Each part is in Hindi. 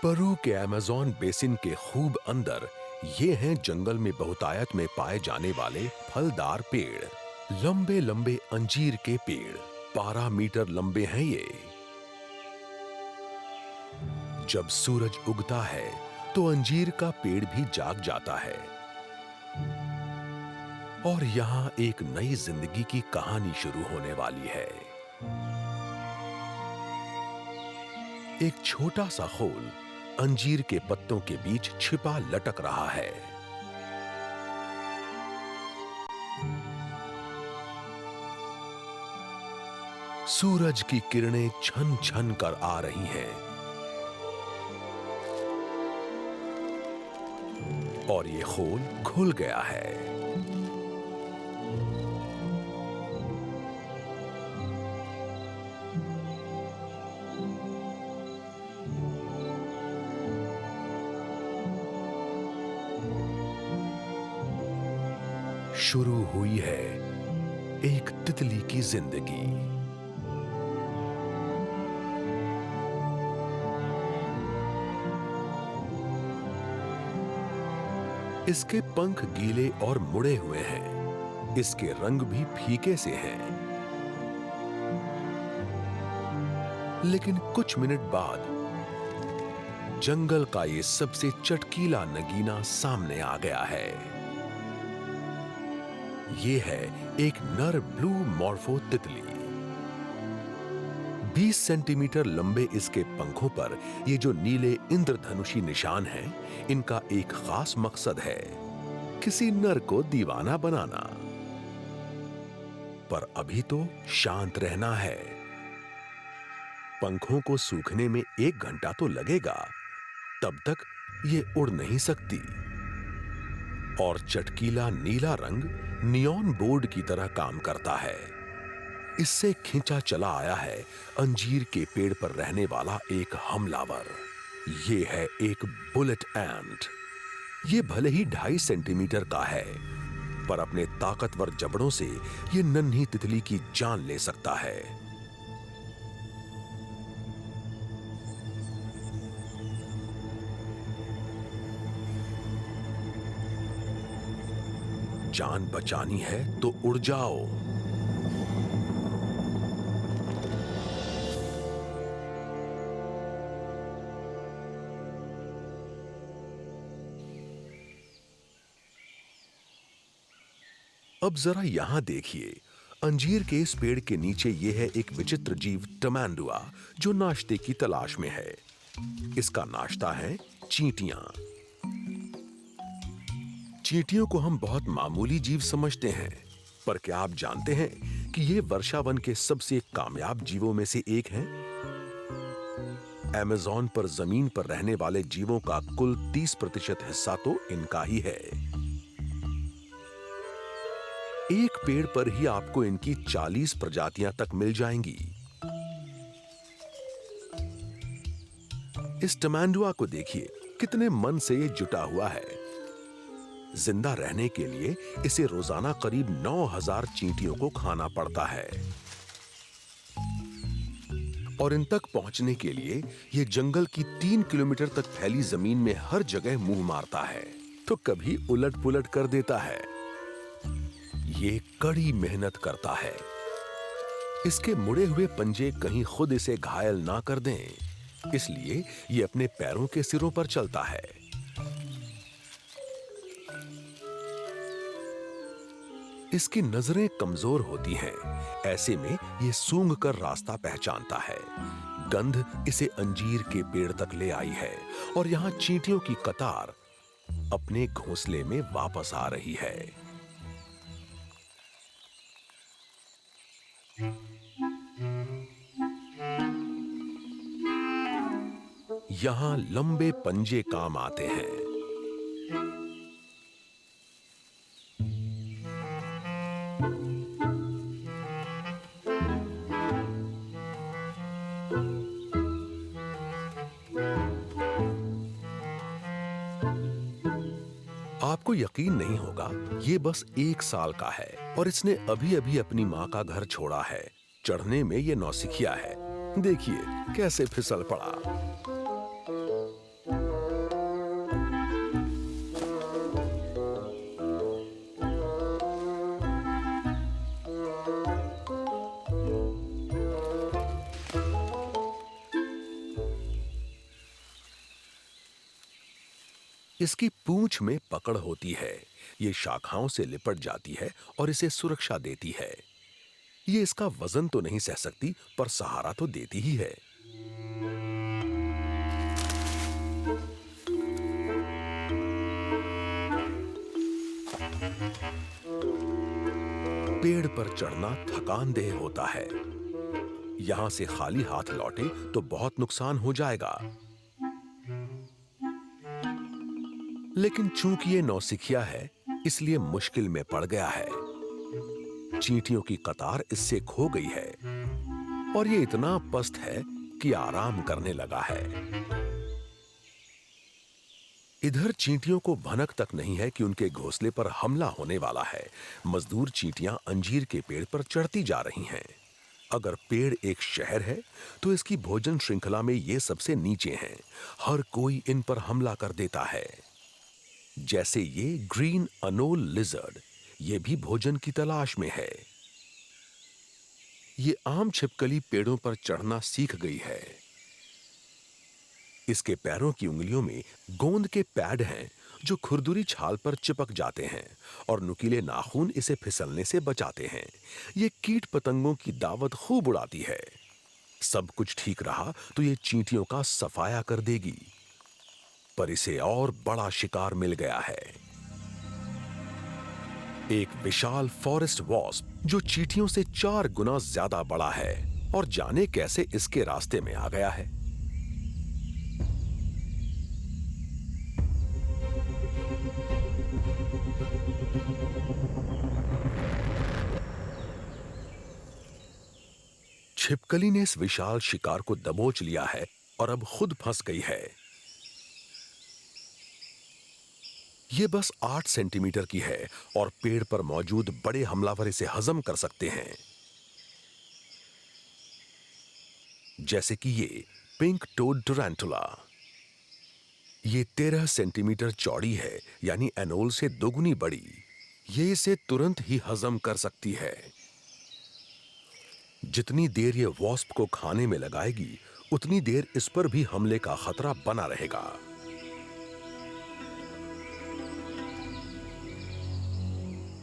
पेरू के अमेज़न बेसिन के खूब अंदर ये हैं जंगल में बहुतायत में पाए जाने वाले फलदार पेड़। लंबे लंबे अंजीर के पेड़ 12 मीटर लंबे हैं ये। जब सूरज उगता है तो अंजीर का पेड़ भी जाग जाता है और यहाँ एक नई जिंदगी की कहानी शुरू होने वाली है। एक छोटा सा खोल अंजीर के पत्तों के बीच छिपा लटक रहा है। सूरज की किरणें छन छन कर आ रही हैं और ये खोल खुल गया है। शुरू हुई है एक तितली की जिंदगी। इसके पंख गीले और मुड़े हुए हैं। इसके रंग भी फीके से हैं। लेकिन कुछ मिनट बाद जंगल का ये सबसे चटकीला नगीना सामने आ गया है। ये है एक नर ब्लू मॉर्फो तितली। 20 सेंटीमीटर लंबे इसके पंखों पर ये जो नीले इंद्रधनुषी निशान हैं, इनका एक खास मकसद है, किसी नर को दीवाना बनाना। पर अभी तो शांत रहना है। पंखों को सूखने में 1 घंटा तो लगेगा, तब तक ये उड़ नहीं सकती। और चटकीला नीला रंग नियॉन बोर्ड की तरह काम करता है। इससे खींचा चला आया है अंजीर के पेड़ पर रहने वाला एक हमलावर। ये है एक बुलेट एंट। ये भले ही 2.5 सेंटीमीटर का है, पर अपने ताकतवर जबड़ों से ये नन्ही तितली की जान ले सकता है। जान बचानी है तो उड़ जाओ। अब जरा यहां देखिए, अंजीर के इस पेड़ के नीचे यह है एक विचित्र जीव टमैंडुआ, जो नाश्ते की तलाश में है। इसका नाश्ता है चींटियां। चींटियों को हम बहुत मामूली जीव समझते हैं, पर क्या आप जानते हैं कि ये वर्षावन के सबसे कामयाब जीवों में से एक हैं? अमेज़न पर जमीन पर रहने वाले जीवों का कुल 30% हिस्सा तो इनका ही है। एक पेड़ पर ही आपको इनकी 40 प्रजातियां तक मिल जाएंगी। इस टमैंडुआ को देखिए, कितने मन से ये जुटा हुआ है। जिंदा रहने के लिए इसे रोजाना करीब 9000 चींटियों को खाना पड़ता है। और इन तक पहुंचने के लिए ये जंगल की 3 किलोमीटर तक फैली जमीन में हर जगह मुंह मारता है, तो कभी उलट पुलट कर देता है। ये कड़ी मेहनत करता है। इसके मुड़े हुए पंजे कहीं खुद इसे घायल ना कर दें, इसलिए ये अपने पैरों के सिरों पर चलता है। इसकी नजरें कमजोर होती हैं, ऐसे में ये सूंघ कर रास्ता पहचानता है। गंध इसे अंजीर के पेड़ तक ले आई है और यहाँ चींटियों की कतार अपने घोंसले में वापस आ रही है। यहाँ लंबे पंजे काम आते हैं। आपको यकीन नहीं होगा, ये बस 1 साल का है और इसने अभी अभी अपनी माँ का घर छोड़ा है। चढ़ने में ये नौसिखिया है। देखिए कैसे फिसल पड़ा। इसकी पूंछ में पकड़ होती है। ये शाखाओं से लिपट जाती है और इसे सुरक्षा देती है। ये इसका वजन तो नहीं सह सकती, पर सहारा तो देती ही है। पेड़ पर चढ़ना थकानदेह होता है। यहां से खाली हाथ लौटे तो बहुत नुकसान हो जाएगा। लेकिन चूंकि ये नौसिखिया है, इसलिए मुश्किल में पड़ गया है। चींटियों की कतार इससे खो गई है और ये इतना पस्त है कि आराम करने लगा है। इधर चींटियों को भनक तक नहीं है कि उनके घोंसले पर हमला होने वाला है। मजदूर चींटियां अंजीर के पेड़ पर चढ़ती जा रही हैं। अगर पेड़ एक शहर है तो इसकी भोजन श्रृंखला में ये सबसे नीचे हैं। हर कोई इन पर हमला कर देता है। जैसे ये ग्रीन अनोल लिजर्ड, ये भी भोजन की तलाश में है। ये आम छिपकली पेड़ों पर चढ़ना सीख गई है। इसके पैरों की उंगलियों में गोंद के पैड हैं जो खुरदुरी छाल पर चिपक जाते हैं और नुकीले नाखून इसे फिसलने से बचाते हैं। ये कीट पतंगों की दावत खूब उड़ाती है। सब कुछ ठीक रहा तो ये चींटियों का सफाया कर देगी, पर इसे और बड़ा शिकार मिल गया है। एक विशाल फॉरेस्ट वॉस्प जो चींटियों से 4 गुना ज्यादा बड़ा है, और जाने कैसे इसके रास्ते में आ गया है। छिपकली ने इस विशाल शिकार को दबोच लिया है और अब खुद फंस गई है। ये बस 8 सेंटीमीटर की है और पेड़ पर मौजूद बड़े हमलावर इसे हजम कर सकते हैं, जैसे कि ये पिंक टोड टुरंटुला। ये 13 सेंटीमीटर चौड़ी है, यानी एनोल से दोगुनी बड़ी। ये इसे तुरंत ही हजम कर सकती है। जितनी देर ये वॉस्प को खाने में लगाएगी, उतनी देर इस पर भी हमले का खतरा बना रहेगा।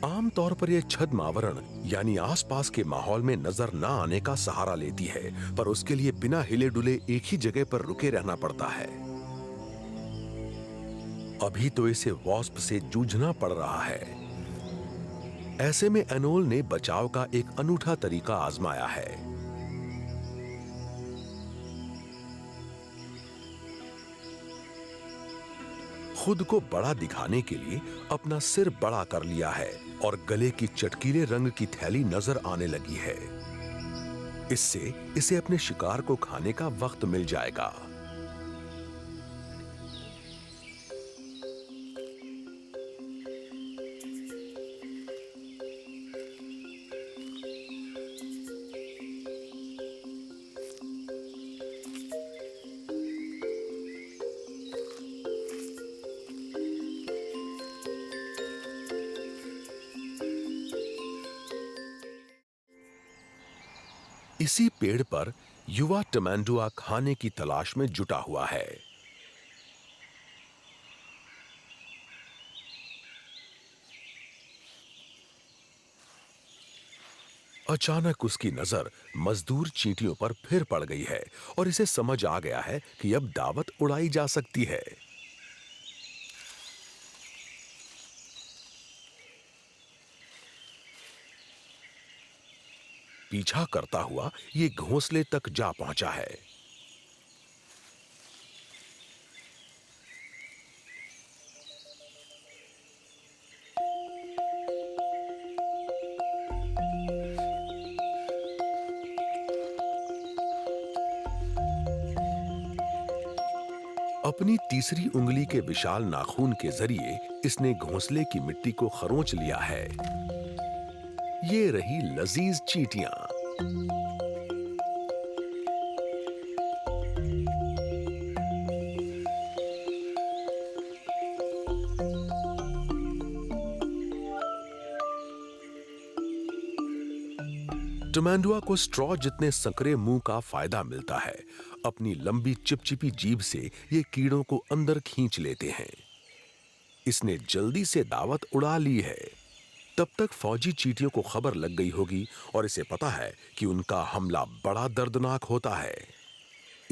आमतौर पर यह छद्म आवरण यानी आसपास के माहौल में नजर ना आने का सहारा लेती है, पर उसके लिए बिना हिले डुले एक ही जगह पर रुके रहना पड़ता है। अभी तो इसे वॉस्प से जूझना पड़ रहा है। ऐसे में एनोल ने बचाव का एक अनूठा तरीका आजमाया है। खुद को बड़ा दिखाने के लिए अपना सिर बड़ा कर लिया है और गले की चटकीले रंग की थैली नजर आने लगी है। इससे इसे अपने शिकार को खाने का वक्त मिल जाएगा। इसी पेड़ पर युवा टमैंडुआ खाने की तलाश में जुटा हुआ है। अचानक उसकी नजर मजदूर चींटियों पर फिर पड़ गई है और इसे समझ आ गया है कि अब दावत उड़ाई जा सकती है। पीछा करता हुआ ये घोंसले तक जा पहुंचा है। अपनी तीसरी उंगली के विशाल नाखून के जरिए इसने घोंसले की मिट्टी को खरोंच लिया है। ये रही लजीज चींटियां। टमैंडुआ को स्ट्रॉ जितने संकरे मुंह का फायदा मिलता है। अपनी लंबी चिपचिपी जीभ से ये कीड़ों को अंदर खींच लेते हैं। इसने जल्दी से दावत उड़ा ली है। तब तक फौजी चींटियों को खबर लग गई होगी और इसे पता है कि उनका हमला बड़ा दर्दनाक होता है।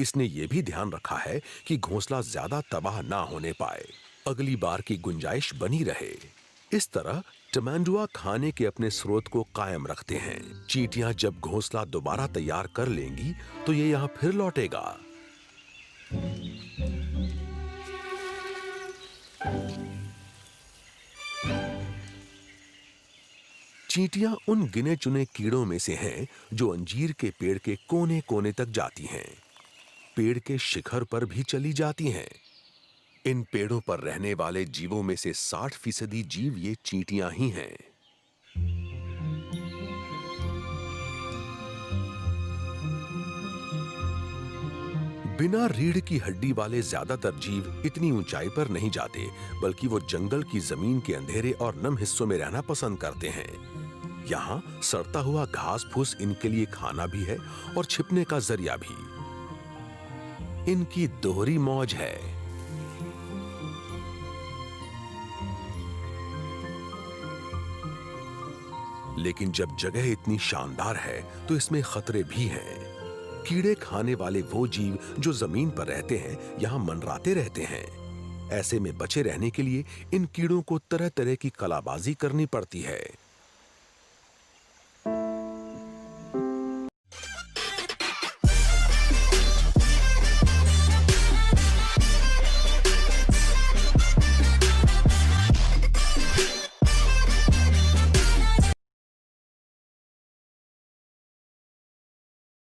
इसने ये भी ध्यान रखा है कि घोंसला ज्यादा तबाह ना होने पाए, अगली बार की गुंजाइश बनी रहे। इस तरह टमैंडुआ खाने के अपने स्रोत को कायम रखते हैं। चींटियां जब घोंसला दोबारा तैयार कर लेंगी तो ये यहाँ फिर लौटेगा। चींटियां उन गिने चुने कीड़ों में से हैं जो अंजीर के पेड़ के कोने कोने तक जाती हैं। पेड़ के शिखर पर भी चली जाती हैं। इन पेड़ों पर रहने वाले जीवों में से 60% जीव ये चींटियां ही हैं। बिना रीढ़ की हड्डी वाले ज्यादातर जीव इतनी ऊंचाई पर नहीं जाते, बल्कि वो जंगल की जमीन के अंधेरे और नम हिस्सों में रहना पसंद करते हैं। यहाँ सड़ता हुआ घास फूस इनके लिए खाना भी है और छिपने का जरिया भी। इनकी दोहरी मौज है। लेकिन जब जगह इतनी शानदार है तो इसमें खतरे भी हैं। कीड़े खाने वाले वो जीव जो जमीन पर रहते हैं यहाँ मंडराते रहते हैं। ऐसे में बचे रहने के लिए इन कीड़ों को तरह तरह की कलाबाजी करनी पड़ती है।